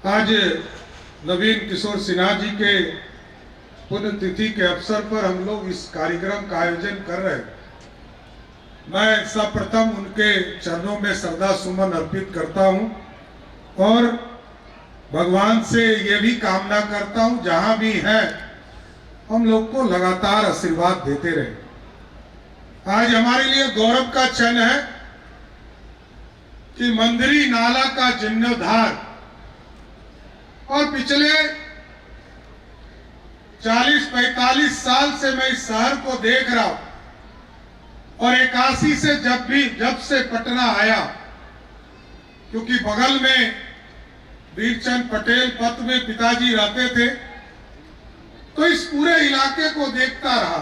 आज नवीन किशोर सिन्हा जी के पुण्यतिथि के अवसर पर हम लोग इस कार्यक्रम का आयोजन कर रहे हैं। मैं सर्वप्रथम उनके चरणों में श्रद्धा सुमन अर्पित करता हूं और भगवान से ये भी कामना करता हूं जहां भी है हम लोग को लगातार आशीर्वाद देते रहे। आज हमारे लिए गौरव का क्षण है कि मंदिरी नाला का जीर्णोद्धार और पिछले 40-45 साल से मैं इस शहर को देख रहा हूं और 81 से जब से पटना आया, क्योंकि बगल में वीरचंद पटेल पथ में पिताजी रहते थे, तो इस पूरे इलाके को देखता रहा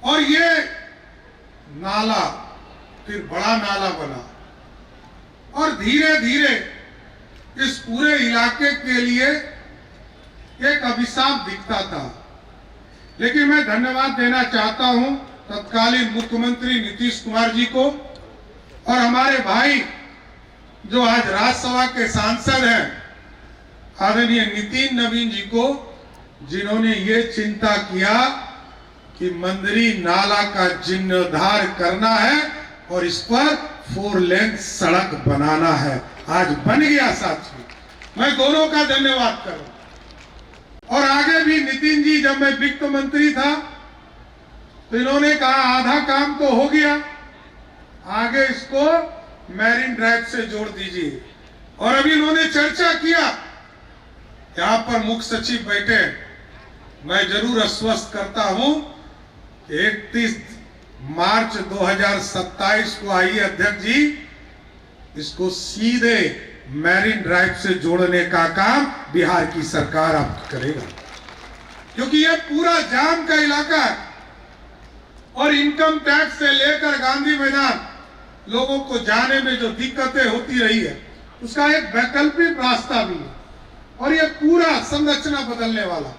और ये नाला फिर बड़ा नाला बना और धीरे धीरे इस पूरे इलाके के लिए एक अभिशाप दिखता था। लेकिन मैं धन्यवाद देना चाहता हूं तत्कालीन मुख्यमंत्री नीतीश कुमार जी को और हमारे भाई जो आज राज्यसभा के सांसद हैं आदरणीय नितिन नवीन जी को, जिन्होंने ये चिंता किया कि मंदिरी नाला का जीर्णोद्धार करना है और इस पर 4 लेन सड़क बनाना है। आज बन गया साथियों, मैं दोनों का धन्यवाद करूं। और आगे भी नितिन जी, जब मैं वित्त मंत्री था तो इन्होंने कहा आधा काम तो हो गया, आगे इसको मैरीन ड्राइव से जोड़ दीजिए। और अभी इन्होंने चर्चा किया, यहां पर मुख्य सचिव बैठे, मैं जरूर आश्वस्त करता हूं कि 31 मार्च 2027 को आइए अध्यक्ष जी, इसको सीधे मैरीन ड्राइव से जोड़ने का काम बिहार की सरकार अब करेगा, क्योंकि यह पूरा जाम का इलाका है और इनकम टैक्स से लेकर गांधी मैदान लोगों को जाने में जो दिक्कतें होती रही है, उसका एक वैकल्पिक रास्ता भी है और यह पूरा संरचना बदलने वाला।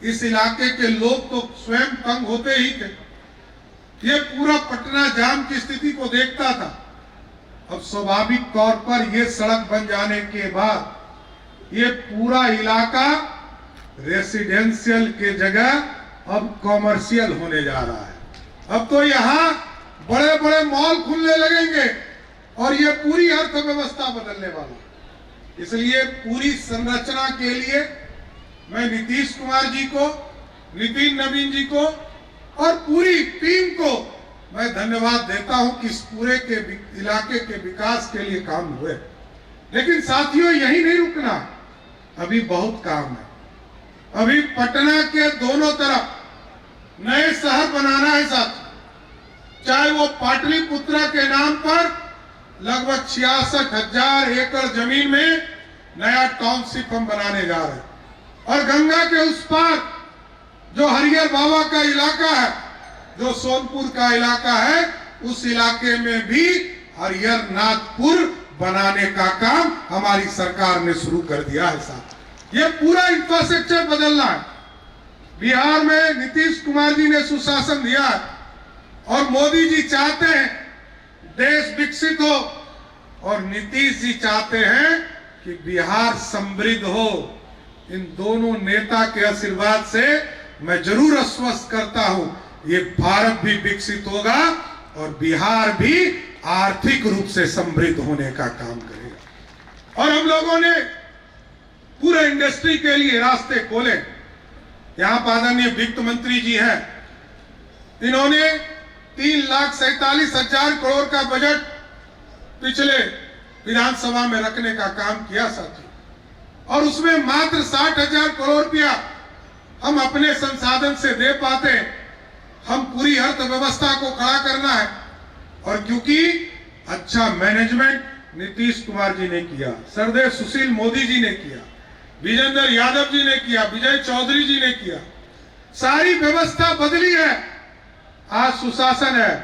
इस इलाके के लोग तो स्वयं तंग होते ही थे, ये पूरा पटना जाम की स्थिति को देखता था। अब स्वाभाविक तौर पर यह सड़क बन जाने के बाद ये पूरा इलाका रेसिडेंशियल के जगह अब कॉमर्शियल होने जा रहा है। अब तो यहाँ बड़े बड़े मॉल खुलने लगेंगे और ये पूरी अर्थव्यवस्था बदलने वाला। इसलिए पूरी संरचना के लिए मैं नीतीश कुमार जी को, नितिन नवीन जी को और पूरी टीम को मैं धन्यवाद देता हूं कि इस पूरे के इलाके के विकास के लिए काम हुए। लेकिन साथियों, यही नहीं रुकना, अभी बहुत काम है। अभी पटना के दोनों तरफ नए शहर बनाना है साथियों, चाहे वो पाटलिपुत्रा के नाम पर लगभग 66,000 एकड़ जमीन में नया टाउनशिप हम बनाने जा रहे हैं, और गंगा के उस पार जो हरिहर बाबा का इलाका है, जो सोनपुर का इलाका है, उस इलाके में भी हरिहर नाथपुर बनाने का काम हमारी सरकार ने शुरू कर दिया है साहब। ये पूरा इंफ्रास्ट्रक्चर बदलना है। बिहार में नीतीश कुमार जी ने सुशासन दिया है और मोदी जी चाहते हैं देश विकसित हो और नीतीश जी चाहते हैं कि बिहार समृद्ध हो। इन दोनों नेता के आशीर्वाद से मैं जरूर आश्वस्त करता हूं, ये भारत भी विकसित होगा और बिहार भी आर्थिक रूप से समृद्ध होने का काम करेगा। और हम लोगों ने पूरे इंडस्ट्री के लिए रास्ते खोले। यहां पर आदरणीय वित्त मंत्री जी हैं, इन्होंने 3,47,000 करोड़ का बजट पिछले विधानसभा में रखने का काम किया साथियों, और उसमें मात्र 60,000 करोड़ रुपया हम अपने संसाधन से दे पाते। हम पूरी अर्थव्यवस्था को खड़ा करना है और क्योंकि अच्छा मैनेजमेंट नीतीश कुमार जी ने किया, सरदेव सुशील मोदी जी ने किया, विजेंद्र यादव जी ने किया, विजय चौधरी जी ने किया, सारी व्यवस्था बदली है। आज सुशासन है,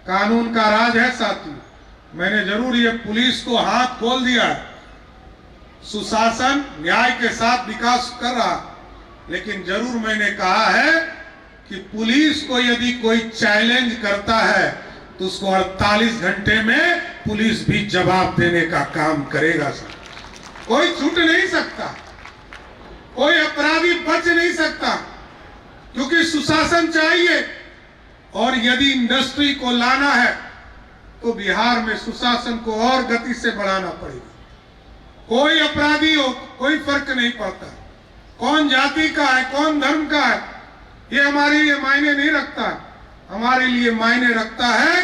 कानून का राज है साथियों। मैंने जरूर ये पुलिस को हाथ खोल दिया है, सुशासन न्याय के साथ विकास कर रहा, लेकिन जरूर मैंने कहा है कि पुलिस को यदि कोई चैलेंज करता है तो उसको 48 घंटे में पुलिस भी जवाब देने का काम करेगा सर। कोई छूट नहीं सकता, कोई अपराधी बच नहीं सकता, क्योंकि सुशासन चाहिए। और यदि इंडस्ट्री को लाना है तो बिहार में सुशासन को और गति से बढ़ाना पड़ेगा। कोई अपराधी हो, कोई फर्क नहीं पड़ता, कौन जाति का है, कौन धर्म का है, ये हमारे लिए मायने नहीं रखता। हमारे लिए मायने रखता है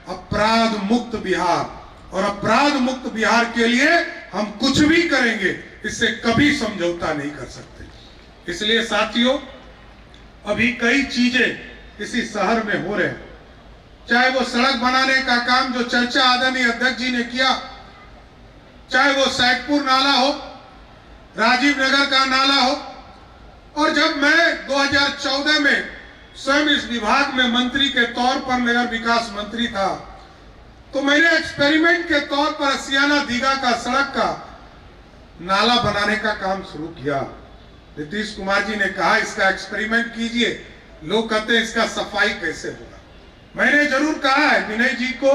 अपराध मुक्त बिहार, और अपराध मुक्त बिहार के लिए हम कुछ भी करेंगे, इससे कभी समझौता नहीं कर सकते। इसलिए साथियों, अभी कई चीजें इसी शहर में हो रहे हैं, चाहे वो सड़क बनाने का काम जो चर्चा आदरणीय अध्यक्ष जी ने किया, चाहे वो सैदपुर नाला हो, राजीव नगर का नाला हो। और जब मैं 2014 में स्वयं इस विभाग में मंत्री के तौर पर नगर विकास मंत्री था, तो मैंने एक्सपेरिमेंट के तौर पर असियाना दीघा का सड़क का नाला बनाने का काम शुरू किया। नीतीश कुमार जी ने कहा इसका एक्सपेरिमेंट कीजिए, लोग कहते हैं इसका सफाई कैसे होगा। मैंने जरूर कहा है, विनय जी को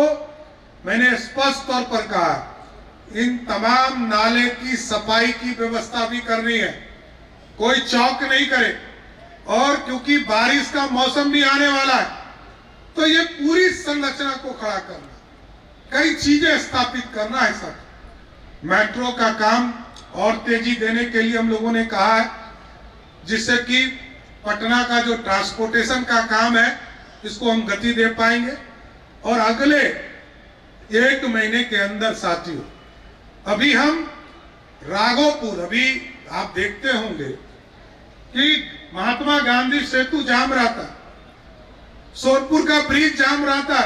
मैंने स्पष्ट तौर पर कहा, इन तमाम नाले की सफाई की व्यवस्था भी करनी है, कोई चौक नहीं करे। और क्योंकि बारिश का मौसम भी आने वाला है, तो ये पूरी संरचना को खड़ा करना, कई चीजें स्थापित करना है। सर, मेट्रो का काम और तेजी देने के लिए हम लोगों ने कहा है, जिससे कि पटना का जो ट्रांसपोर्टेशन का काम है इसको हम गति दे पाएंगे। और अगले 1 महीने के अंदर साथियों, अभी हम राघोपुर, अभी आप देखते होंगे कि महात्मा गांधी सेतु जाम रहा था, सोनपुर का ब्रिज जाम रहा था,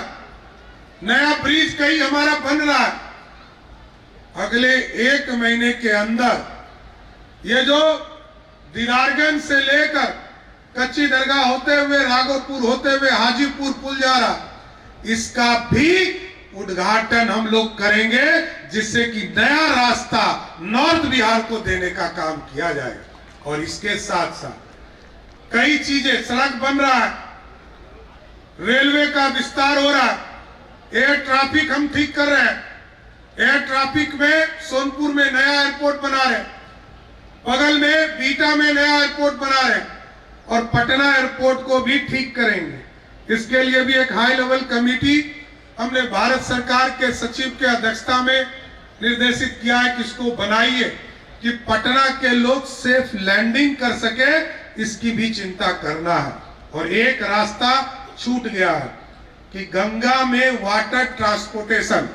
नया ब्रिज कहीं हमारा बन रहा है। अगले 1 महीने के अंदर ये जो दीदारगंज से लेकर कच्ची दरगाह होते हुए, राघोपुर होते हुए हाजीपुर पुल जा रहा, इसका भी उद्घाटन हम लोग करेंगे, जिससे कि नया रास्ता नॉर्थ बिहार को देने का काम किया जाएगा। और इसके साथ साथ कई चीजें, सड़क बन रहा है, रेलवे का विस्तार हो रहा है, एयर ट्रैफिक हम ठीक कर रहे हैं। एयर ट्रैफिक में सोनपुर में नया एयरपोर्ट बना रहे हैं, बगल में बीटा में नया एयरपोर्ट बना रहे हैं, और पटना एयरपोर्ट को भी ठीक करेंगे। इसके लिए भी एक हाई लेवल कमेटी हमने भारत सरकार के सचिव के अध्यक्षता में निर्देशित किया है कि इसको बनाइए, कि पटना के लोग सेफ लैंडिंग कर सके, इसकी भी चिंता करना है। और एक रास्ता छूट गया है कि गंगा में वाटर ट्रांसपोर्टेशन,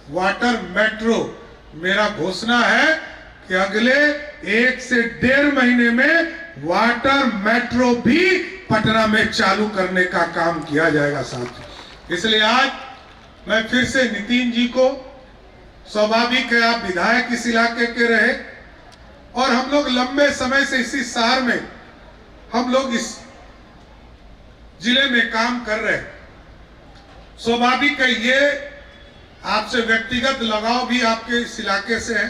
वाटर मेट्रो, मेरा घोषणा है कि अगले 1 से 1.5 महीने में वाटर मेट्रो भी पटना में चालू करने का काम किया जाएगा साथ। इसलिए आज मैं फिर से नितिन जी को, स्वाभाविक है आप विधायक इस इलाके के रहे, और हम लोग लंबे समय से इसी शहर में, हम लोग इस जिले में काम कर रहे हैं। स्वाभाविक है ये आपसे व्यक्तिगत लगाव भी आपके इस इलाके से है,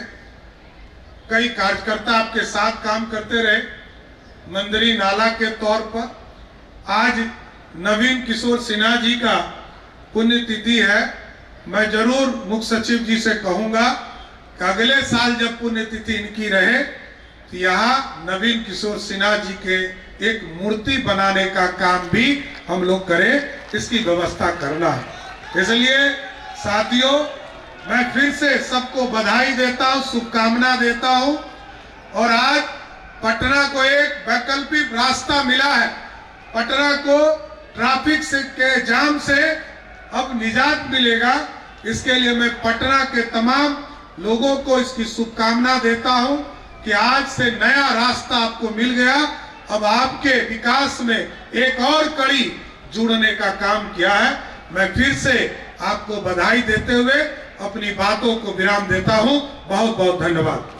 कई कार्यकर्ता आपके साथ काम करते रहे। मंदरी नाला के तौर पर आज नवीन किशोर सिन्हा जी का पुण्यतिथि है। मैं जरूर मुख्य सचिव जी से कहूंगा कि अगले साल जब पुण्यतिथि इनकी रहे तो यहाँ नवीन किशोर सिन्हा जी के एक मूर्ति बनाने का काम भी हम लोग करें, इसकी व्यवस्था करना है। इसलिए साथियों, मैं फिर से सबको बधाई देता हूं, शुभकामना देता हूं। और आज पटना को एक वैकल्पिक रास्ता मिला है, पटना को ट्रैफिक से के जाम से अब निजात मिलेगा। इसके लिए मैं पटना के तमाम लोगों को इसकी शुभकामना देता हूं कि आज से नया रास्ता आपको मिल गया। अब आपके विकास में एक और कड़ी जुड़ने का काम किया है। मैं फिर से आपको बधाई देते हुए अपनी बातों को विराम देता हूं। बहुत बहुत धन्यवाद।